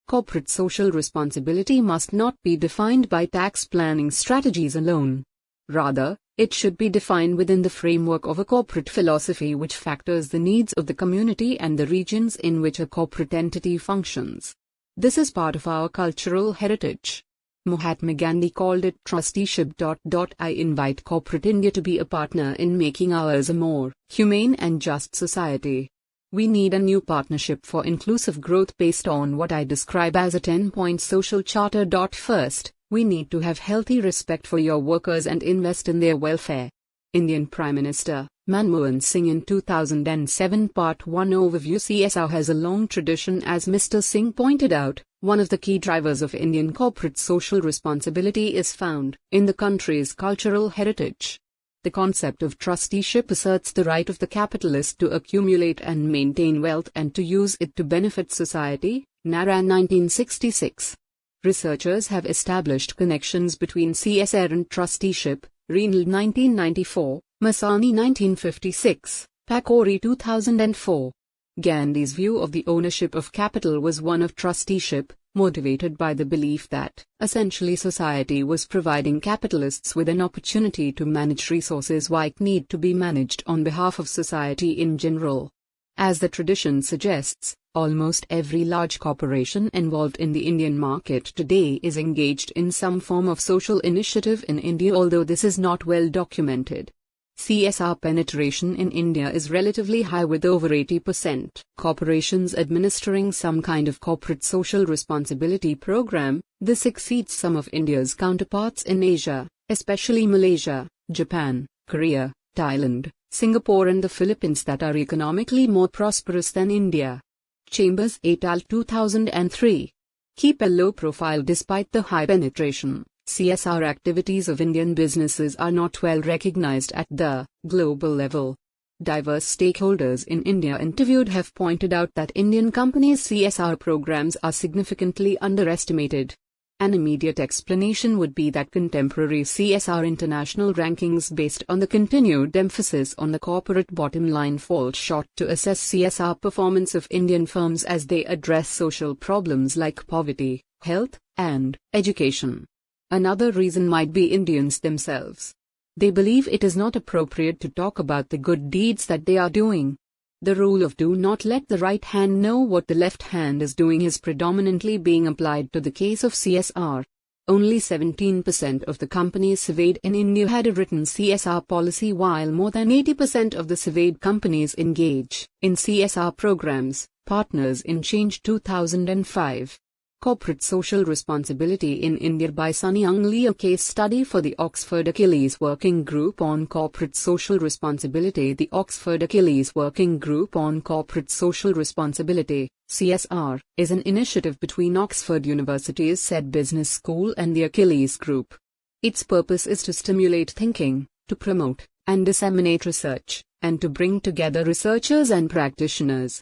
Corporate social responsibility must not be defined by tax planning strategies alone. Rather, it should be defined within the framework of a corporate philosophy which factors the needs of the community and the regions in which a corporate entity functions. This is part of our cultural heritage. Mahatma Gandhi called it trusteeship. I invite corporate India to be a partner in making ours a more humane and just society. We need a new partnership for inclusive growth based on what I describe as a 10-point social charter. First, we need to have healthy respect for your workers and invest in their welfare. Indian Prime Minister Manmohan Singh in 2007 Part 1 Overview. CSR has a long tradition. As Mr. Singh pointed out, one of the key drivers of Indian corporate social responsibility is found in the country's cultural heritage. The concept of trusteeship asserts the right of the capitalist to accumulate and maintain wealth and to use it to benefit society. Naran 1966. Researchers have established connections between CSR and trusteeship. Reinald 1994, Masani 1956, Pakori 2004. Gandhi's view of the ownership of capital was one of trusteeship, motivated by the belief that, essentially, society was providing capitalists with an opportunity to manage resources which need to be managed on behalf of society in general. As the tradition suggests, almost every large corporation involved in the Indian market today is engaged in some form of social initiative in India, although this is not well documented. CSR penetration in India is relatively high with over 80% corporations administering some kind of corporate social responsibility program. This exceeds some of India's counterparts in Asia, especially Malaysia, Japan, Korea, Thailand, Singapore and the Philippines that are economically more prosperous than India. Chambers et al. 2003. Keep a low profile despite the high penetration. CSR activities of Indian businesses are not well recognized at the global level. Diverse stakeholders in India interviewed have pointed out that Indian companies' CSR programs are significantly underestimated. An immediate explanation would be that contemporary CSR international rankings based on the continued emphasis on the corporate bottom line fall short to assess CSR performance of Indian firms as they address social problems like poverty, health, and education. Another reason might be Indians themselves. They believe it is not appropriate to talk about the good deeds that they are doing. The rule of do not let the right hand know what the left hand is doing is predominantly being applied to the case of CSR. Only 17% of the companies surveyed in India had a written CSR policy, while more than 80% of the surveyed companies engage in CSR programs. Partners in Change 2005. Corporate Social Responsibility in India by Sunny Lee, a case study for the Oxford Achilles Working Group on Corporate Social Responsibility. The Oxford Achilles Working Group on Corporate Social Responsibility, CSR, is an initiative between Oxford University's said business school and the Achilles Group. Its purpose is to stimulate thinking, to promote and disseminate research, and to bring together researchers and practitioners.